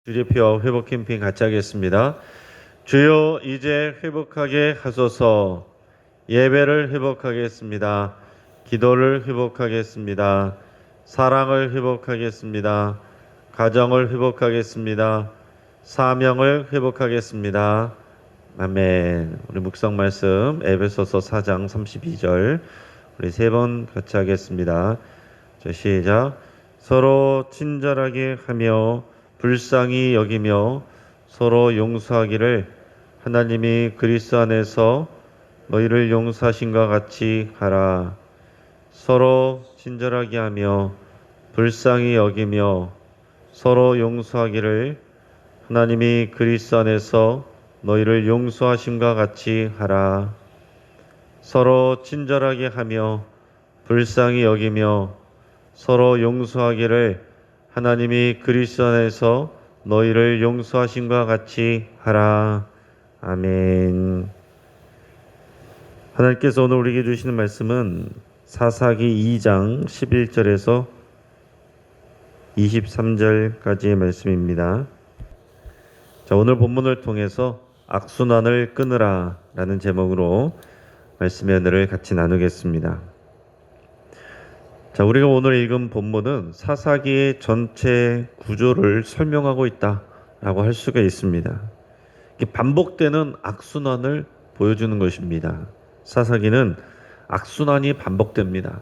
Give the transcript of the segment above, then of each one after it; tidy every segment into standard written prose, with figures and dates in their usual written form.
주제표 회복 캠페인 같이 하겠습니다. 주여 이제 회복하게 하소서. 예배를 회복하겠습니다. 기도를 회복하겠습니다. 사랑을 회복하겠습니다. 가정을 회복하겠습니다. 사명을 회복하겠습니다. 아멘. 우리 묵상 말씀 에베소서 4장 32절 우리 세 번 같이 하겠습니다. 자, 시작. 서로 친절하게 하며 불쌍히 여기며 서로 용서하기를 하나님이 그리스도 안에서 너희를 용서하신과 같이 하라. 서로 친절하게 하며 불쌍히 여기며 서로 용서하기를 하나님이 그리스도 안에서 너희를 용서하심과 같이 하라. 서로 친절하게 하며 불쌍히 여기며 서로 용서하기를 하나님이 그리스도 안에서 너희를 용서하심과 같이 하라. 아멘. 하나님께서 오늘 우리에게 주시는 말씀은 사사기 2장 11절에서 23절까지의 말씀입니다. 자, 오늘 본문을 통해서 악순환을 끊으라 라는 제목으로 말씀의 은혜를 같이 나누겠습니다. 자, 우리가 오늘 읽은 본문은 사사기의 전체 구조를 설명하고 있다라고 할 수가 있습니다. 반복되는 악순환을 보여주는 것입니다. 사사기는 악순환이 반복됩니다.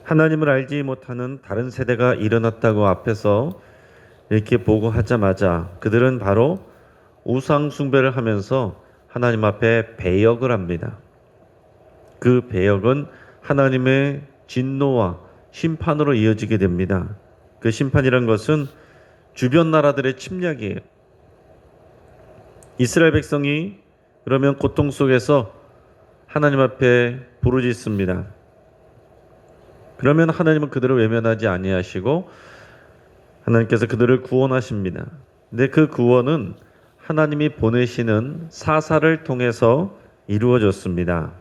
하나님을 알지 못하는 다른 세대가 일어났다고 앞에서 이렇게 보고하자마자 그들은 바로 우상 숭배를 하면서 하나님 앞에 배역을 합니다. 그 배역은 하나님의 진노와 심판으로 이어지게 됩니다. 그 심판이란 것은 주변 나라들의 침략이에요. 이스라엘 백성이 그러면 고통 속에서 하나님 앞에 부르짖습니다. 그러면 하나님은 그들을 외면하지 아니하시고 하나님께서 그들을 구원하십니다. 근데 그 구원은 하나님이 보내시는 사사를 통해서 이루어졌습니다.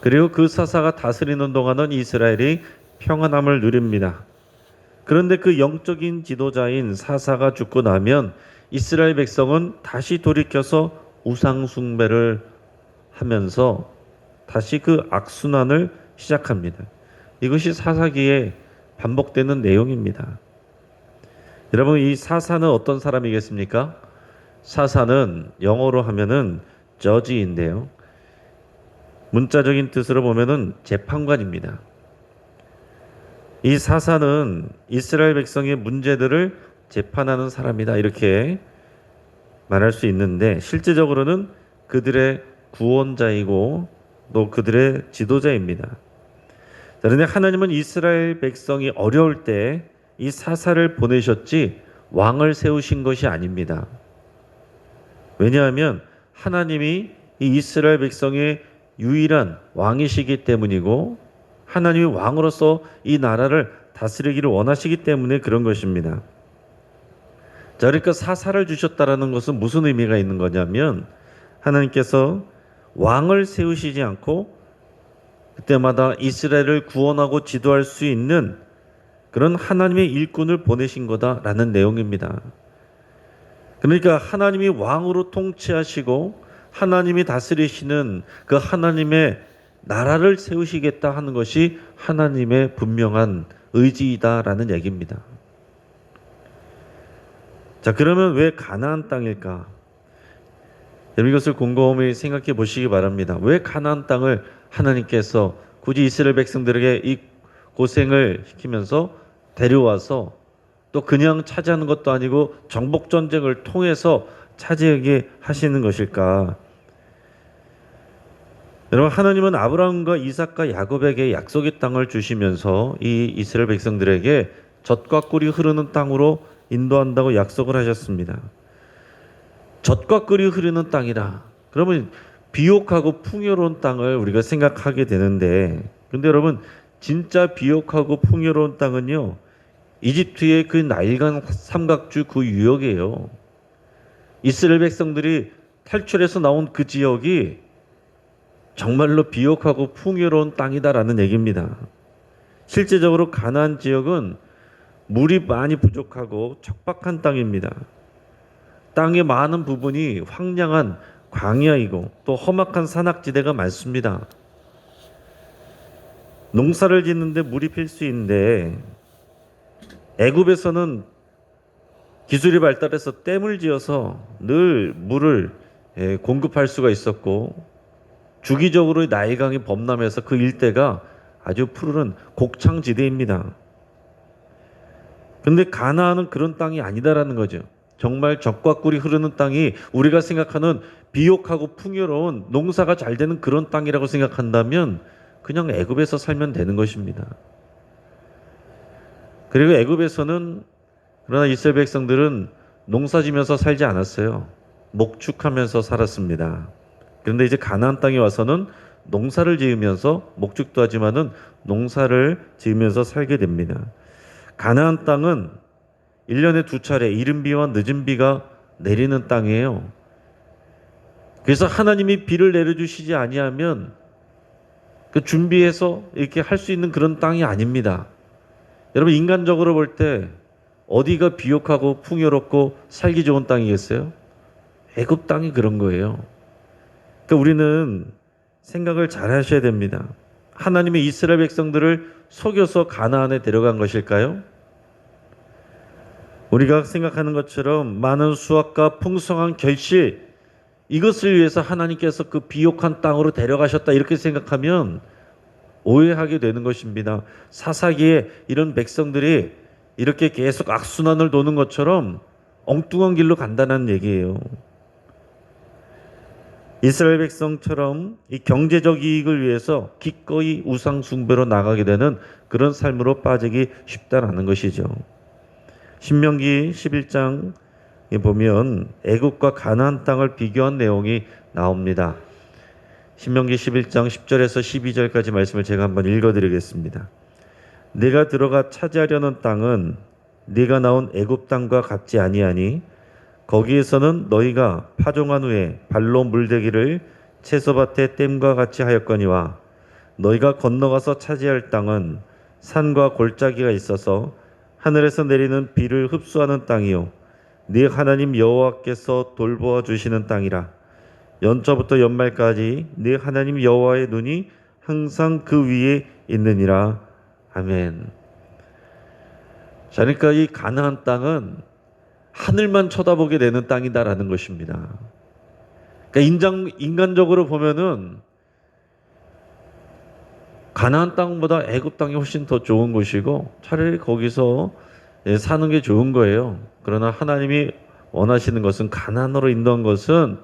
그리고 그 사사가 다스리는 동안은 이스라엘이 평안함을 누립니다. 그런데 그 영적인 지도자인 사사가 죽고 나면 이스라엘 백성은 다시 돌이켜서 우상 숭배를 하면서 다시 그 악순환을 시작합니다. 이것이 사사기에 반복되는 내용입니다. 여러분, 이 사사는 어떤 사람이겠습니까? 사사는 영어로 하면은 저지인데요. 문자적인 뜻으로 보면은 재판관입니다. 이 사사는 이스라엘 백성의 문제들을 재판하는 사람이다, 이렇게 말할 수 있는데 실제적으로는 그들의 구원자이고 또 그들의 지도자입니다. 그런데 하나님은 이스라엘 백성이 어려울 때 이 사사를 보내셨지 왕을 세우신 것이 아닙니다. 왜냐하면 하나님이 이 이스라엘 백성의 유일한 왕이시기 때문이고 하나님이 왕으로서 이 나라를 다스리기를 원하시기 때문에 그런 것입니다. 자, 그러니까 사사를 주셨다라는 것은 무슨 의미가 있는 거냐면 하나님께서 왕을 세우시지 않고 그때마다 이스라엘을 구원하고 지도할 수 있는 그런 하나님의 일꾼을 보내신 거다라는 내용입니다. 그러니까 하나님이 왕으로 통치하시고 하나님이 다스리시는 그 하나님의 나라를 세우시겠다 하는 것이 하나님의 분명한 의지이다라는 얘기입니다. 자, 그러면 왜 가나안 땅일까? 여러분, 이것을 곰곰이 생각해 보시기 바랍니다. 왜 가나안 땅을 하나님께서 굳이 이스라엘 백성들에게 이 고생을 시키면서 데려와서 또 그냥 차지하는 것도 아니고 정복 전쟁을 통해서 차지하게 하시는 것일까? 여러분, 하나님은 아브라함과 이삭과 야곱에게 약속의 땅을 주시면서 이 이스라엘 백성들에게 젖과 꿀이 흐르는 땅으로 인도한다고 약속을 하셨습니다. 젖과 꿀이 흐르는 땅이라 그러면 비옥하고 풍요로운 땅을 우리가 생각하게 되는데, 근데 여러분, 진짜 비옥하고 풍요로운 땅은요, 이집트의 그 나일강 삼각주 그 유역이에요. 이스라엘 백성들이 탈출해서 나온 그 지역이 정말로 비옥하고 풍요로운 땅이다라는 얘기입니다. 실제적으로 가나안 지역은 물이 많이 부족하고 척박한 땅입니다. 땅의 많은 부분이 황량한 광야이고 또 험악한 산악지대가 많습니다. 농사를 짓는데 물이 필수인데 애굽에서는 기술이 발달해서 댐을 지어서 늘 물을 공급할 수가 있었고 주기적으로 나일강이 범람해서 그 일대가 아주 푸르른 곡창지대입니다. 근데 가나안은 그런 땅이 아니다라는 거죠. 정말 젖과 꿀이 흐르는 땅이 우리가 생각하는 비옥하고 풍요로운 농사가 잘 되는 그런 땅이라고 생각한다면 그냥 애굽에서 살면 되는 것입니다. 그리고 애굽에서는 그러나 이스라엘 백성들은 농사지면서 살지 않았어요. 목축하면서 살았습니다. 그런데 이제 가나안 땅에 와서는 농사를 지으면서 목축도 하지만은 농사를 지으면서 살게 됩니다. 가나안 땅은 1년에 2차례 이른 비와 늦은 비가 내리는 땅이에요. 그래서 하나님이 비를 내려주시지 아니하면 그 준비해서 이렇게 할 수 있는 그런 땅이 아닙니다. 여러분 인간적으로 볼 때 어디가 비옥하고 풍요롭고 살기 좋은 땅이겠어요? 애굽 땅이 그런 거예요. 그러니까 우리는 생각을 잘 하셔야 됩니다. 하나님의 이스라엘 백성들을 속여서 가나안에 데려간 것일까요? 우리가 생각하는 것처럼 많은 수확과 풍성한 결실 이것을 위해서 하나님께서 그 비옥한 땅으로 데려가셨다 이렇게 생각하면 오해하게 되는 것입니다. 사사기에 이런 백성들이 이렇게 계속 악순환을 도는 것처럼 엉뚱한 길로 간다는 얘기예요. 이스라엘 백성처럼 이 경제적 이익을 위해서 기꺼이 우상 숭배로 나가게 되는 그런 삶으로 빠지기 쉽다라는 것이죠. 신명기 11장 보면 애굽과 가나안 땅을 비교한 내용이 나옵니다. 신명기 11장 10절에서 12절까지 말씀을 제가 한번 읽어드리겠습니다. 네가 들어가 차지하려는 땅은 네가 나온 애굽 땅과 같지 아니하니 거기에서는 너희가 파종한 후에 발로 물대기를 채소밭의 댐과 같이 하였거니와 너희가 건너가서 차지할 땅은 산과 골짜기가 있어서 하늘에서 내리는 비를 흡수하는 땅이요 네 하나님 여호와께서 돌보아 주시는 땅이라. 연초부터 연말까지 네 하나님 여호와의 눈이 항상 그 위에 있느니라. 아멘. 자, 그러니까 이 가나안 땅은 하늘만 쳐다보게 되는 땅이다라는 것입니다. 그러니까 인간적으로 보면은 가나안 땅보다 애굽 땅이 훨씬 더 좋은 곳이고 차라리 거기서 사는 게 좋은 거예요. 그러나 하나님이 원하시는 것은 가나안으로 인도한 것은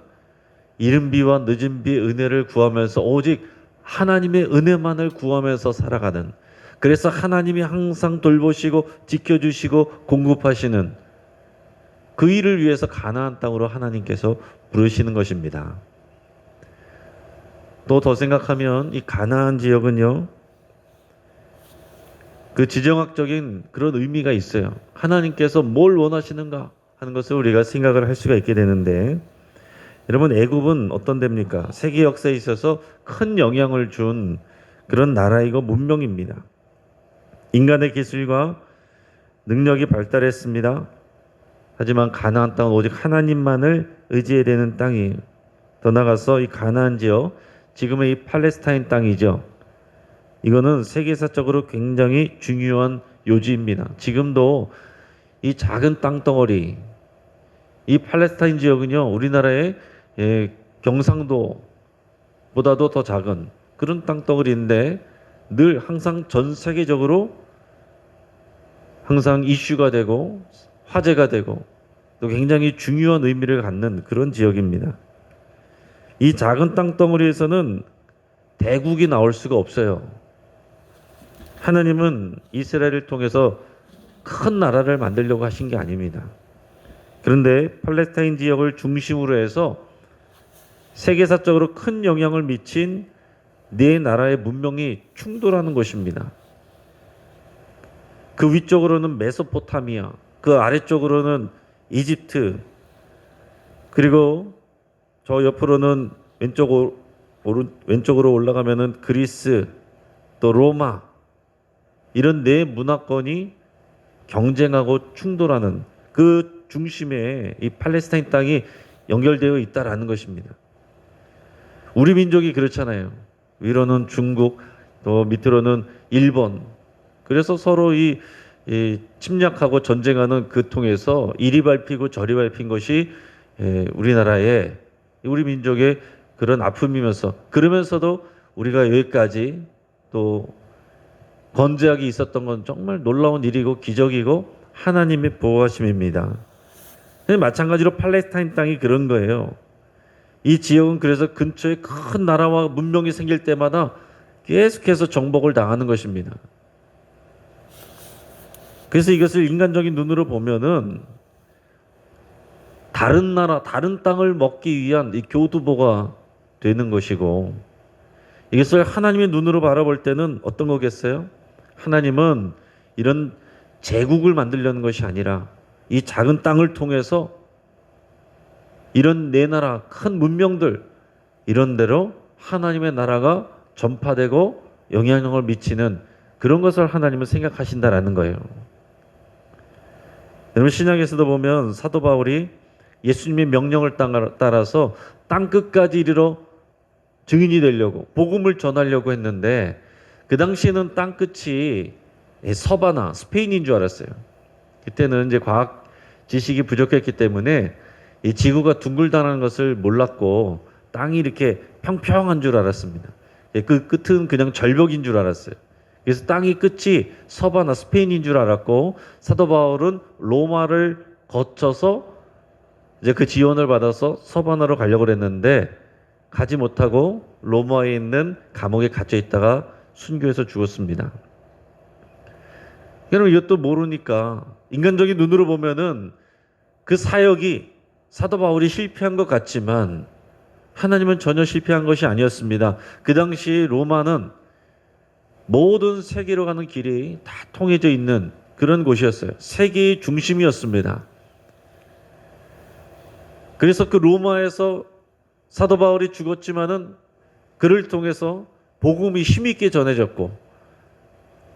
이른 비와 늦은 비의 은혜를 구하면서 오직 하나님의 은혜만을 구하면서 살아가는, 그래서 하나님이 항상 돌보시고 지켜주시고 공급하시는 그 일을 위해서 가나안 땅으로 하나님께서 부르시는 것입니다. 또 더 생각하면 이 가나안 지역은요, 그 지정학적인 그런 의미가 있어요. 하나님께서 뭘 원하시는가 하는 것을 우리가 생각을 할 수가 있게 되는데, 여러분 애굽은 어떤 데입니까? 세계 역사에 있어서 큰 영향을 준 그런 나라이고 문명입니다. 인간의 기술과 능력이 발달했습니다. 하지만 가나안 땅은 오직 하나님만을 의지해야 되는 땅이에요. 더 나아가서 이 가나안 지역, 지금의 이 팔레스타인 땅이죠. 이거는 세계사적으로 굉장히 중요한 요지입니다. 지금도 이 작은 땅덩어리, 이 팔레스타인 지역은요, 우리나라의 경상도보다도 더 작은 그런 땅덩어리인데 늘 항상 전 세계적으로 항상 이슈가 되고 화제가 되고 또 굉장히 중요한 의미를 갖는 그런 지역입니다. 이 작은 땅덩어리에서는 대국이 나올 수가 없어요. 하나님은 이스라엘을 통해서 큰 나라를 만들려고 하신 게 아닙니다. 그런데 팔레스타인 지역을 중심으로 해서 세계사적으로 큰 영향을 미친 네 나라의 문명이 충돌하는 곳입니다. 그 위쪽으로는 메소포타미아, 그 아래쪽으로는 이집트, 그리고 저 옆으로는 왼쪽으로 올라가면은 그리스, 또 로마, 이런 네 문화권이 경쟁하고 충돌하는 그 중심에 이 팔레스타인 땅이 연결되어 있다라는 것입니다. 우리 민족이 그렇잖아요. 위로는 중국, 또 밑으로는 일본. 그래서 서로 이 침략하고 전쟁하는 그 통해서 이리 밟히고 저리 밟힌 것이 우리나라의 우리 민족의 그런 아픔이면서, 그러면서도 우리가 여기까지 또 건재하게 있었던 건 정말 놀라운 일이고 기적이고 하나님의 보호하심입니다. 마찬가지로 팔레스타인 땅이 그런 거예요. 이 지역은 그래서 근처에 큰 나라와 문명이 생길 때마다 계속해서 정복을 당하는 것입니다. 그래서 이것을 인간적인 눈으로 보면은 다른 나라, 다른 땅을 먹기 위한 이 교두보가 되는 것이고, 이것을 하나님의 눈으로 바라볼 때는 어떤 거겠어요? 하나님은 이런 제국을 만들려는 것이 아니라 이 작은 땅을 통해서 이런 내 나라, 큰 문명들, 이런 데로 하나님의 나라가 전파되고 영향력을 미치는 그런 것을 하나님은 생각하신다라는 거예요. 여러분, 신약에서도 보면 사도 바울이 예수님의 명령을 따라서 땅 끝까지 이르러 증인이 되려고, 복음을 전하려고 했는데, 그 당시에는 땅 끝이 서바나, 스페인인 줄 알았어요. 그때는 이제 과학 지식이 부족했기 때문에 이 지구가 둥글다는 것을 몰랐고 땅이 이렇게 평평한 줄 알았습니다. 그 끝은 그냥 절벽인 줄 알았어요. 그래서 땅이 끝이 서바나, 스페인인 줄 알았고, 사도 바울은 로마를 거쳐서 이제 그 지원을 받아서 서바나로 가려고 했는데 가지 못하고 로마에 있는 감옥에 갇혀 있다가 순교해서 죽었습니다. 여러분, 이것도 모르니까 인간적인 눈으로 보면은 그 사역이 사도 바울이 실패한 것 같지만 하나님은 전혀 실패한 것이 아니었습니다. 그 당시 로마는 모든 세계로 가는 길이 다 통해져 있는 그런 곳이었어요. 세계의 중심이었습니다. 그래서 그 로마에서 사도 바울이 죽었지만은 그를 통해서 복음이 힘있게 전해졌고,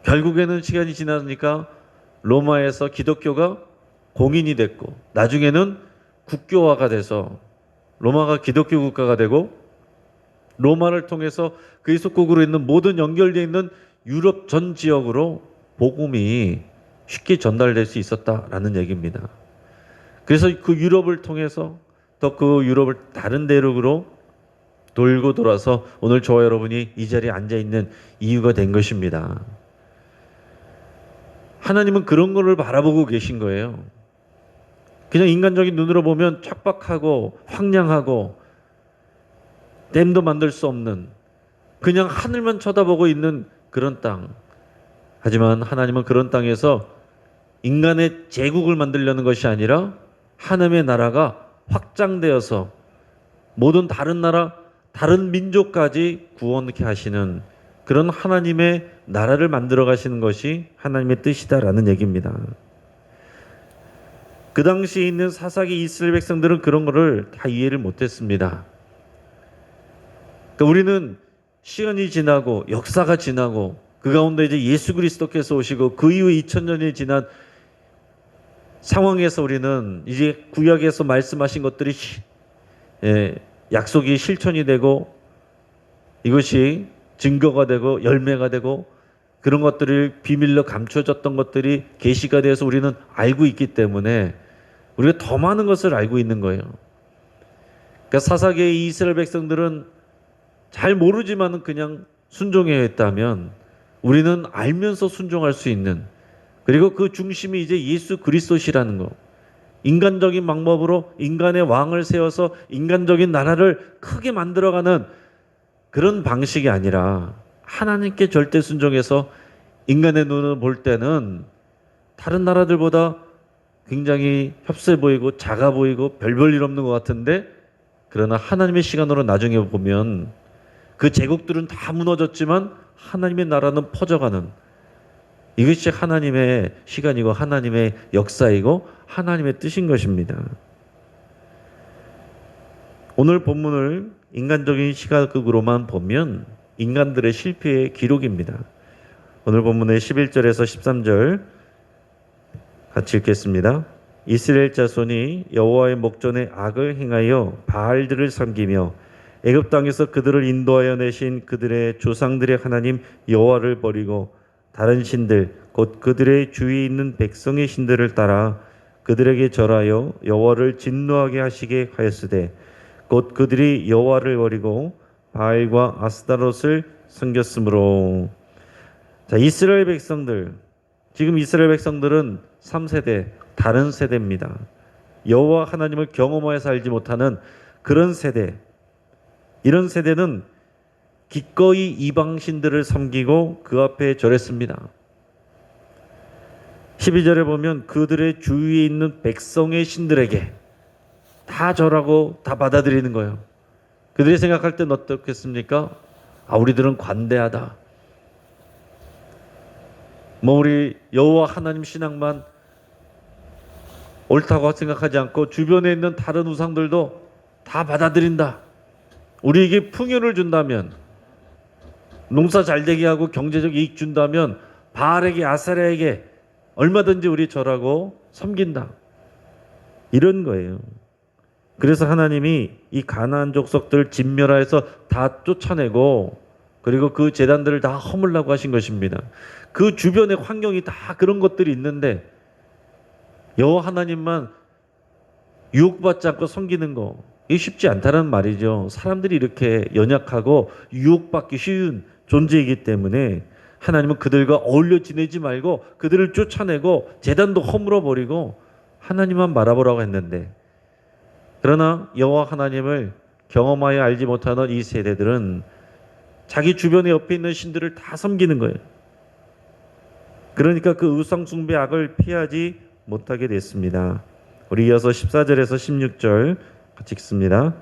결국에는 시간이 지나니까 로마에서 기독교가 공인이 됐고, 나중에는 국교화가 돼서 로마가 기독교 국가가 되고, 로마를 통해서 그리스도국으로 있는 모든 연결되어 있는 유럽 전 지역으로 복음이 쉽게 전달될 수 있었다라는 얘기입니다. 그래서 그 유럽을 통해서 또 그 유럽을 다른 대륙으로 돌고 돌아서 오늘 저와 여러분이 이 자리에 앉아 있는 이유가 된 것입니다. 하나님은 그런 것을 바라보고 계신 거예요. 그냥 인간적인 눈으로 보면 척박하고 황량하고 댐도 만들 수 없는, 그냥 하늘만 쳐다보고 있는 그런 땅. 하지만 하나님은 그런 땅에서 인간의 제국을 만들려는 것이 아니라 하나님의 나라가 확장되어서 모든 다른 나라, 다른 민족까지 구원케 하시는 그런 하나님의 나라를 만들어 가시는 것이 하나님의 뜻이다라는 얘기입니다. 그 당시에 있는 사사기 이스라엘 백성들은 그런 거를 다 이해를 못했습니다. 그러니까 우리는 시간이 지나고 역사가 지나고 그 가운데 이제 예수 그리스도께서 오시고 그 이후 2000년이 지난 상황에서 우리는 이제 구약에서 말씀하신 것들이 약속이 실천이 되고 이것이 증거가 되고 열매가 되고 그런 것들을 비밀로 감춰졌던 것들이 계시가 되어서 우리는 알고 있기 때문에 우리가 더 많은 것을 알고 있는 거예요. 그러니까 사사기의 이스라엘 백성들은 잘 모르지만은 그냥 순종해야 했다면 우리는 알면서 순종할 수 있는, 그리고 그 중심이 이제 예수 그리스도시라는 거. 인간적인 방법으로 인간의 왕을 세워서 인간적인 나라를 크게 만들어가는 그런 방식이 아니라 하나님께 절대 순종해서 인간의 눈을 볼 때는 다른 나라들보다 굉장히 협소해 보이고 작아 보이고 별 볼 일 없는 것 같은데, 그러나 하나님의 시간으로 나중에 보면 그 제국들은 다 무너졌지만 하나님의 나라는 퍼져가는, 이것이 하나님의 시간이고 하나님의 역사이고 하나님의 뜻인 것입니다. 오늘 본문을 인간적인 시각으로만 보면 인간들의 실패의 기록입니다. 오늘 본문의 11절에서 13절 같이 읽겠습니다. 이스라엘 자손이 여호와의 목전에 악을 행하여 바알들을 섬기며 애굽 땅에서 그들을 인도하여 내신 그들의 조상들의 하나님 여호와를 버리고 다른 신들 곧 그들의 주위에 있는 백성의 신들을 따라 그들에게 절하여 여호와를 진노하게 하시게 하였으되 곧 그들이 여호와를 버리고 바알과 아스타롯을 섬겼으므로. 자, 이스라엘 백성들, 지금 이스라엘 백성들은 3세대 다른 세대입니다. 여호와 하나님을 경험하여 살지 못하는 그런 세대. 이런 세대는 기꺼이 이방 신들을 섬기고 그 앞에 절했습니다. 12절에 보면 그들의 주위에 있는 백성의 신들에게 다 절하고 다 받아들이는 거예요. 그들이 생각할 땐 어떻겠습니까? 우리들은 관대하다. 우리 여호와 하나님 신앙만 옳다고 생각하지 않고 주변에 있는 다른 우상들도 다 받아들인다. 우리에게 풍요를 준다면, 농사 잘 되게 하고 경제적 이익 준다면 바알에게 아사랴에게 얼마든지 우리 절하고 섬긴다. 이런 거예요. 그래서 하나님이 이 가나안 족속들을 진멸하여서 다 쫓아내고 그리고 그 제단들을 다 허물라고 하신 것입니다. 그 주변의 환경이 다 그런 것들이 있는데 여호와 하나님만 유혹받지 않고 섬기는 거, 이게 쉽지 않다는 말이죠. 사람들이 이렇게 연약하고 유혹받기 쉬운 존재이기 때문에 하나님은 그들과 어울려 지내지 말고 그들을 쫓아내고 제단도 허물어 버리고 하나님만 바라보라고 했는데, 그러나 여호와 하나님을 경험하여 알지 못하는 이 세대들은 자기 주변에 옆에 있는 신들을 다 섬기는 거예요. 그러니까 그 우상 숭배 악을 피하지 못하게 됐습니다. 우리 이어서 14절에서 16절 같이 읽습니다.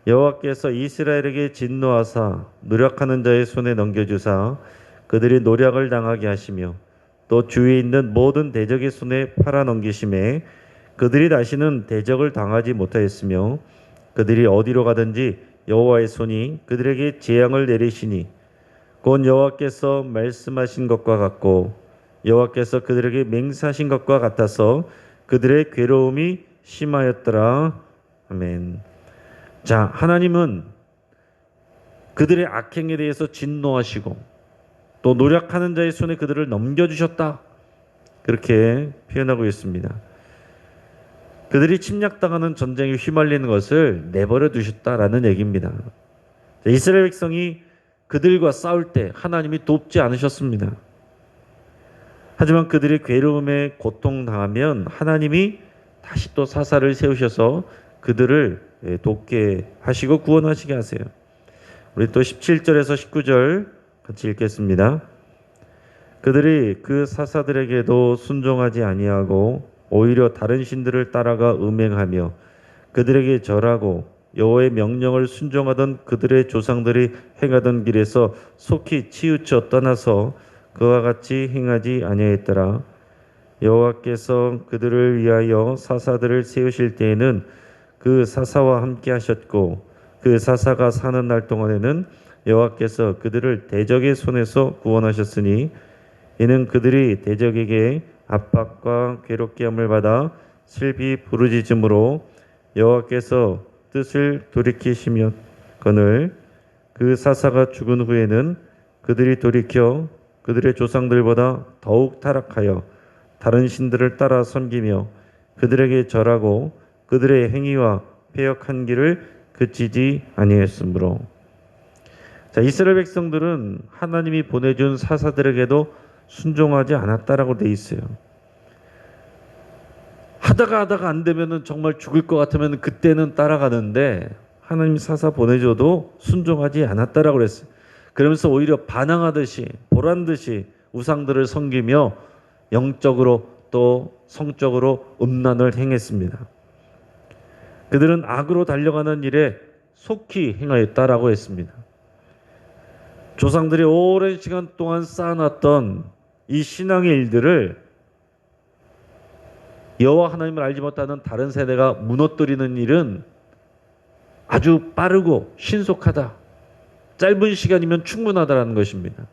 여호와께서 이스라엘에게 진노하사 노력하는 자의 손에 넘겨주사 그들이 노력을 당하게 하시며 또 주위에 있는 모든 대적의 손에 팔아 넘기심에 그들이 다시는 대적을 당하지 못하였으며 그들이 어디로 가든지 여호와의 손이 그들에게 재앙을 내리시니 곧 여호와께서 말씀하신 것과 같고 여호와께서 그들에게 맹세하신 것과 같아서 그들의 괴로움이 심하였더라. 아멘. 자, 하나님은 그들의 악행에 대해서 진노하시고 또 노력하는 자의 손에 그들을 넘겨주셨다. 그렇게 표현하고 있습니다. 그들이 침략당하는 전쟁에 휘말리는 것을 내버려 두셨다라는 얘기입니다. 이스라엘 백성이 그들과 싸울 때 하나님이 돕지 않으셨습니다. 하지만 그들이 괴로움에 고통당하면 하나님이 다시 또 사사를 세우셔서 그들을 돕게 하시고 구원하시게 하세요. 우리 또 17절에서 19절 같이 읽겠습니다. 그들이 그 사사들에게도 순종하지 아니하고 오히려 다른 신들을 따라가 음행하며 그들에게 절하고 여호와의 명령을 순종하던 그들의 조상들이 행하던 길에서 속히 치우쳐 떠나서 그와 같이 행하지 아니하였더라. 여호와께서 그들을 위하여 사사들을 세우실 때에는 그 사사와 함께 하셨고 그 사사가 사는 날 동안에는 여호와께서 그들을 대적의 손에서 구원하셨으니 이는 그들이 대적에게 압박과 괴롭게 함을 받아 슬피 부르짖음으로 여호와께서 뜻을 돌이키시면거늘 그 사사가 죽은 후에는 그들이 돌이켜 그들의 조상들보다 더욱 타락하여 다른 신들을 따라 섬기며 그들에게 절하고 그들의 행위와 패역한 길을 그치지 아니했으므로. 자, 이스라엘 백성들은 하나님이 보내준 사사들에게도 순종하지 않았다라고 돼 있어요. 하다가 안 되면은 정말 죽을 것 같으면 그때는 따라가는데 하나님 사사 보내줘도 순종하지 않았다라고 그랬어요. 그러면서 오히려 반항하듯이 보란듯이 우상들을 섬기며 영적으로 또 성적으로 음란을 행했습니다. 그들은 악으로 달려가는 일에 속히 행하였다라고 했습니다. 조상들이 오랜 시간 동안 쌓아놨던 이 신앙의 일들을 여호와 하나님을 알지 못하는 다른 세대가 무너뜨리는 일은 아주 빠르고 신속하다. 짧은 시간이면 충분하다라는 것입니다.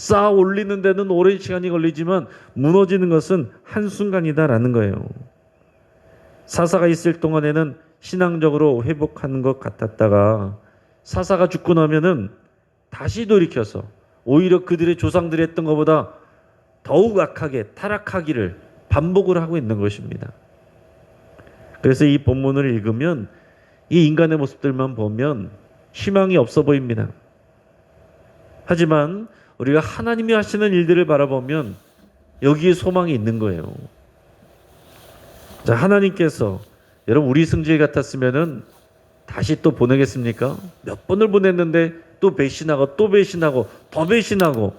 쌓아 올리는 데는 오랜 시간이 걸리지만 무너지는 것은 한순간이다라는 거예요. 사사가 있을 동안에는 신앙적으로 회복하는 것 같았다가 사사가 죽고 나면은 다시 돌이켜서 오히려 그들의 조상들이 했던 것보다 더욱 악하게 타락하기를 반복을 하고 있는 것입니다. 그래서 이 본문을 읽으면 이 인간의 모습들만 보면 희망이 없어 보입니다. 하지만 우리가 하나님이 하시는 일들을 바라보면 여기에 소망이 있는 거예요. 자, 하나님께서 여러분 우리 성질 같았으면은 다시 또 보내겠습니까? 몇 번을 보냈는데 또 배신하고 또 배신하고 더 배신하고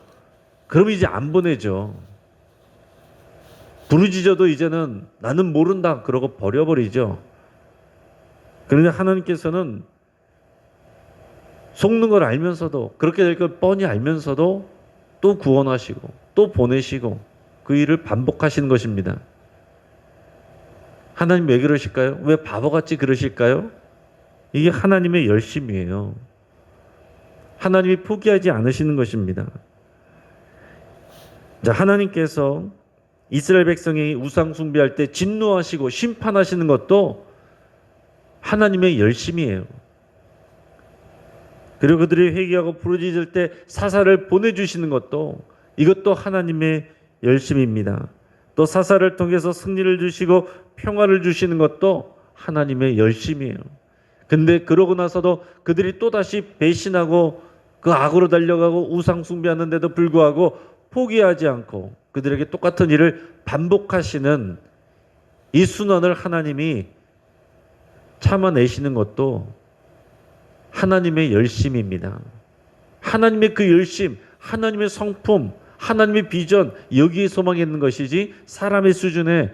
그럼 이제 안 보내죠. 부르짖어도 이제는 나는 모른다 그러고 버려버리죠. 그런데 하나님께서는 속는 걸 알면서도 그렇게 될 걸 뻔히 알면서도 또 구원하시고 또 보내시고 그 일을 반복하시는 것입니다. 하나님 왜 그러실까요? 왜 바보같이 그러실까요? 이게 하나님의 열심이에요. 하나님이 포기하지 않으시는 것입니다. 자, 하나님께서 이스라엘 백성이 우상 숭배할 때 진노하시고 심판하시는 것도 하나님의 열심이에요. 그리고 그들이 회개하고 부르짖을 때 사사를 보내주시는 것도 이것도 하나님의 열심입니다. 또 사사를 통해서 승리를 주시고 평화를 주시는 것도 하나님의 열심이에요. 근데 그러고 나서도 그들이 또다시 배신하고 그 악으로 달려가고 우상 숭배하는데도 불구하고 포기하지 않고 그들에게 똑같은 일을 반복하시는 이 순환을 하나님이 참아내시는 것도 하나님의 열심입니다. 하나님의 그 열심, 하나님의 성품, 하나님의 비전, 여기에 소망이 있는 것이지 사람의 수준에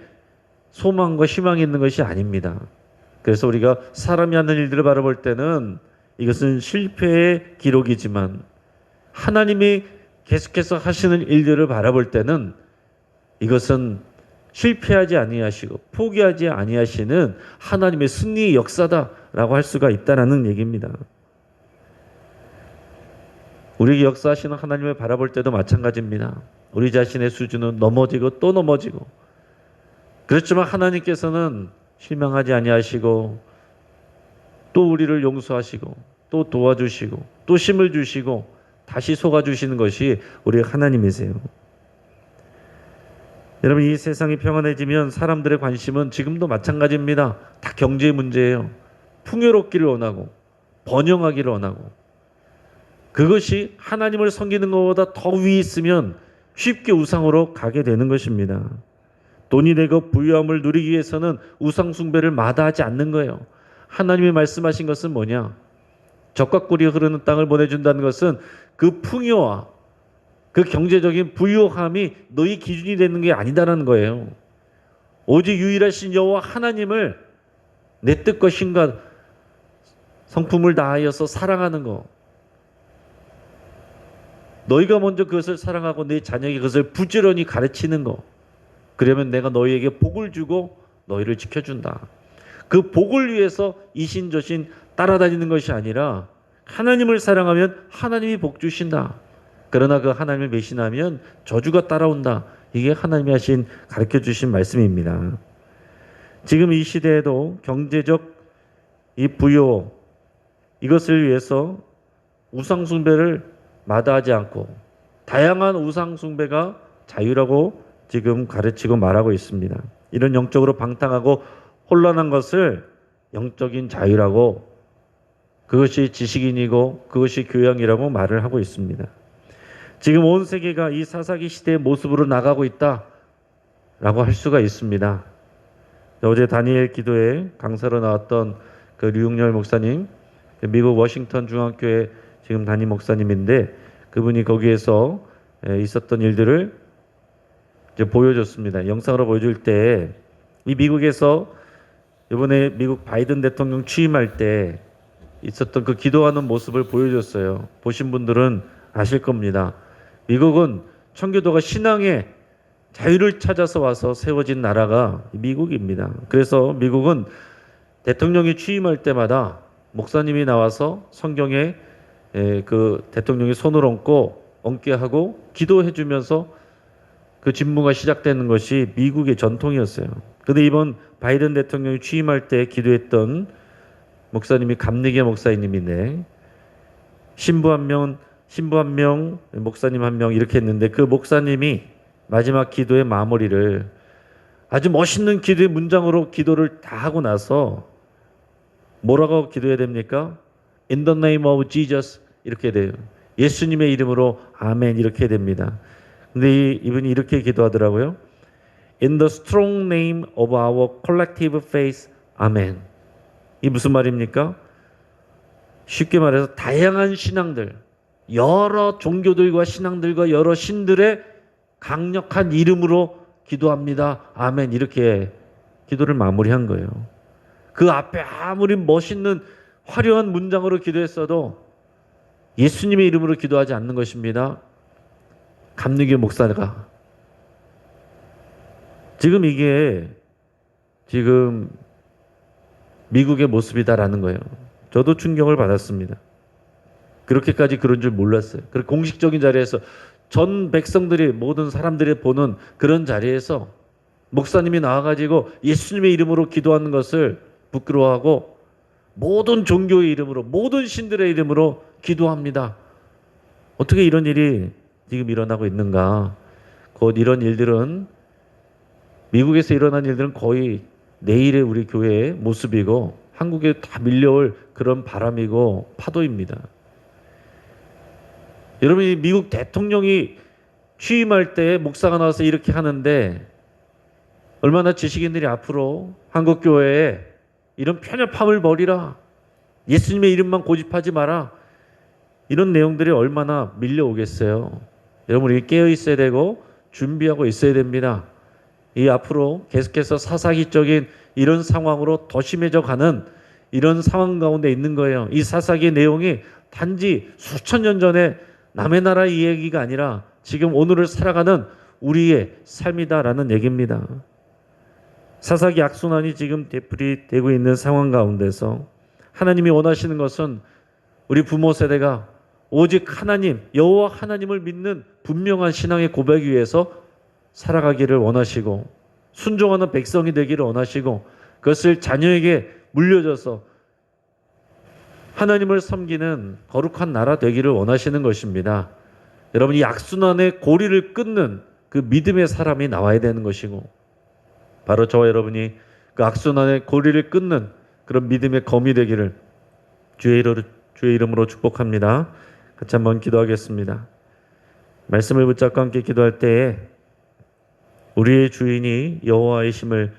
소망과 희망이 있는 것이 아닙니다. 그래서 우리가 사람이 하는 일들을 바라볼 때는 이것은 실패의 기록이지만 하나님이 계속해서 하시는 일들을 바라볼 때는 이것은 실패하지 아니하시고 포기하지 아니하시는 하나님의 승리의 역사다라고 할 수가 있다라는 얘기입니다. 우리에게 역사하시는 하나님을 바라볼 때도 마찬가지입니다. 우리 자신의 수준은 넘어지고 또 넘어지고 그렇지만 하나님께서는 실망하지 아니하시고 또 우리를 용서하시고 또 도와주시고 또 힘을 주시고 다시 속아주시는 것이 우리 하나님이세요. 여러분 이 세상이 평안해지면 사람들의 관심은 지금도 마찬가지입니다. 다 경제 문제예요. 풍요롭기를 원하고 번영하기를 원하고 그것이 하나님을 섬기는 것보다 더 위에 있으면 쉽게 우상으로 가게 되는 것입니다. 돈이 되고 부유함을 누리기 위해서는 우상 숭배를 마다하지 않는 거예요. 하나님이 말씀하신 것은 뭐냐? 젖과 꿀이 흐르는 땅을 보내준다는 것은 그 풍요와 그 경제적인 부유함이 너희 기준이 되는 게 아니다라는 거예요. 오직 유일하신 여호와 하나님을 내 뜻과 힘과 성품을 다하여서 사랑하는 거. 너희가 먼저 그것을 사랑하고 네 자녀에게 그것을 부지런히 가르치는 거. 그러면 내가 너희에게 복을 주고 너희를 지켜준다. 그 복을 위해서 이신저신 따라다니는 것이 아니라 하나님을 사랑하면 하나님이 복 주신다. 그러나 그 하나님을 배신하면 저주가 따라온다. 이게 하나님이 하신 가르쳐 주신 말씀입니다. 지금 이 시대에도 경제적 이 부요 이것을 위해서 우상 숭배를 마다하지 않고 다양한 우상 숭배가 자유라고 지금 가르치고 말하고 있습니다. 이런 영적으로 방탕하고 혼란한 것을 영적인 자유라고 그것이 지식인이고 그것이 교양이라고 말을 하고 있습니다. 지금 온 세계가 이 사사기 시대의 모습으로 나가고 있다라고 할 수가 있습니다. 어제 다니엘 기도에 강사로 나왔던 그 류용렬 목사님, 미국 워싱턴 중학교의 지금 담임 목사님인데 그분이 거기에서 있었던 일들을 이제 보여줬습니다. 영상으로 보여줄 때 이 미국에서 이번에 미국 바이든 대통령 취임할 때 있었던 그 기도하는 모습을 보여줬어요. 보신 분들은 아실 겁니다. 미국은 청교도가 신앙의 자유를 찾아서 와서 세워진 나라가 미국입니다. 그래서 미국은 대통령이 취임할 때마다 목사님이 나와서 성경에 그 대통령이 손을 얹고 얹게 하고 기도해 주면서 그 직무가 시작되는 것이 미국의 전통이었어요. 근데 이번 바이든 대통령이 취임할 때 기도했던 목사님이 감리계 목사님인데 신부 한 명, 목사님 한 명 이렇게 했는데 그 목사님이 마지막 기도의 마무리를 아주 멋있는 기도의 문장으로 기도를 다 하고 나서 뭐라고 기도해야 됩니까? In the name of Jesus 이렇게 돼요. 예수님의 이름으로 아멘 이렇게 됩니다. 근데 이분이 이렇게 기도하더라고요. In the strong name of our collective faith, 아멘. 이 무슨 말입니까? 쉽게 말해서 다양한 신앙들, 여러 종교들과 신앙들과 여러 신들의 강력한 이름으로 기도합니다. 아멘. 이렇게 기도를 마무리한 거예요. 그 앞에 아무리 멋있는 화려한 문장으로 기도했어도 예수님의 이름으로 기도하지 않는 것입니다. 감리교 목사가. 지금 이게 지금 미국의 모습이다라는 거예요. 저도 충격을 받았습니다. 그렇게까지 그런 줄 몰랐어요. 그 공식적인 자리에서 전 백성들이 모든 사람들이 보는 그런 자리에서 목사님이 나와가지고 예수님의 이름으로 기도하는 것을 부끄러워하고 모든 종교의 이름으로 모든 신들의 이름으로 기도합니다. 어떻게 이런 일이 지금 일어나고 있는가? 곧 이런 일들은 미국에서 일어난 일들은 거의 내일의 우리 교회의 모습이고 한국에 다 밀려올 그런 바람이고 파도입니다. 여러분이 미국 대통령이 취임할 때 목사가 나와서 이렇게 하는데 얼마나 지식인들이 앞으로 한국 교회에 이런 편협함을 버리라. 예수님의 이름만 고집하지 마라. 이런 내용들이 얼마나 밀려오겠어요. 여러분 우리 깨어 있어야 되고 준비하고 있어야 됩니다. 이 앞으로 계속해서 사사기적인 이런 상황으로 더 심해져 가는 이런 상황 가운데 있는 거예요. 이 사사기의 내용이 단지 수천 년 전에 남의 나라 이야기가 아니라 지금 오늘을 살아가는 우리의 삶이다라는 얘기입니다. 사사기 악순환이 지금 되풀이되고 있는 상황 가운데서 하나님이 원하시는 것은 우리 부모 세대가 오직 하나님, 여호와 하나님을 믿는 분명한 신앙의 고백 위에서 살아가기를 원하시고 순종하는 백성이 되기를 원하시고 그것을 자녀에게 물려줘서 하나님을 섬기는 거룩한 나라 되기를 원하시는 것입니다. 여러분 이 악순환의 고리를 끊는 그 믿음의 사람이 나와야 되는 것이고 바로 저와 여러분이 그 악순환의 고리를 끊는 그런 믿음의 검이 되기를 주의 이름으로 축복합니다. 같이 한번 기도하겠습니다. 말씀을 붙잡고 함께 기도할 때에 우리의 주인이 여호와이심을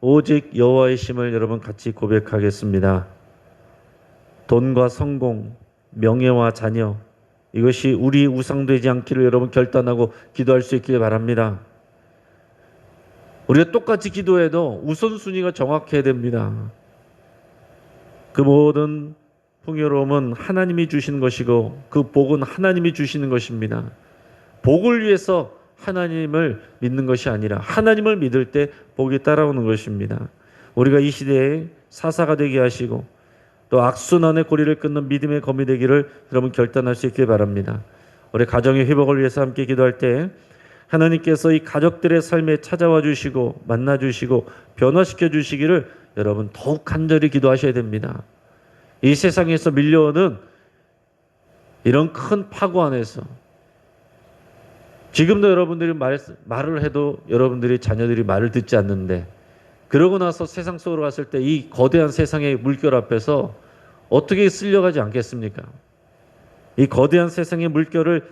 오직 여호와이심을 여러분 같이 고백하겠습니다. 돈과 성공, 명예와 자녀 이것이 우리 우상 되지 않기를 여러분 결단하고 기도할 수 있기를 바랍니다. 우리가 똑같이 기도해도 우선순위가 정확해야 됩니다. 그 모든 풍요로움은 하나님이 주시는 것이고 그 복은 하나님이 주시는 것입니다. 복을 위해서 하나님을 믿는 것이 아니라 하나님을 믿을 때 복이 따라오는 것입니다. 우리가 이 시대에 사사가 되게 하시고 또 악순환의 고리를 끊는 믿음의 검이 되기를 여러분 결단할 수 있길 바랍니다. 우리 가정의 회복을 위해서 함께 기도할 때 하나님께서 이 가족들의 삶에 찾아와 주시고 만나 주시고 변화시켜 주시기를 여러분 더욱 간절히 기도하셔야 됩니다. 이 세상에서 밀려오는 이런 큰 파고 안에서 지금도 여러분들이 말을 해도 여러분들이 자녀들이 말을 듣지 않는데 그러고 나서 세상 속으로 갔을 때 이 거대한 세상의 물결 앞에서 어떻게 쓸려가지 않겠습니까? 이 거대한 세상의 물결을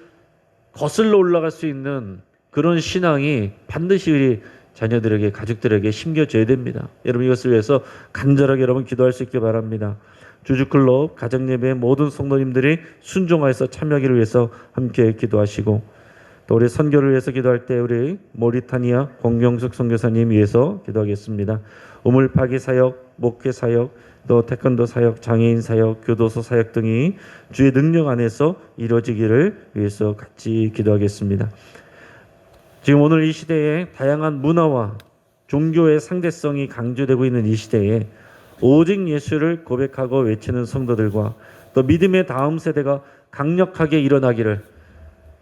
거슬러 올라갈 수 있는 그런 신앙이 반드시 우리 자녀들에게 가족들에게 심겨져야 됩니다. 여러분 이것을 위해서 간절하게 여러분 기도할 수 있길 바랍니다. 주주클럽 가정예배의 모든 성도님들이 순종하여서 참여하기를 위해서 함께 기도하시고 또 우리 선교를 위해서 기도할 때 우리 모리타니아 권경숙 선교사님 위해서 기도하겠습니다. 우물 파기 사역, 목회 사역, 또 태권도 사역, 장애인 사역, 교도소 사역 등이 주의 능력 안에서 이루어지기를 위해서 같이 기도하겠습니다. 지금 오늘 이 시대에 다양한 문화와 종교의 상대성이 강조되고 있는 이 시대에 오직 예수를 고백하고 외치는 성도들과 또 믿음의 다음 세대가 강력하게 일어나기를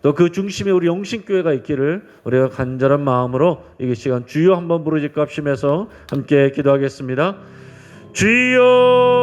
또 그 중심에 우리 영신교회가 있기를 우리가 간절한 마음으로 이 시간 주여 한번 부르짖고 합심해서 함께 기도하겠습니다. 주여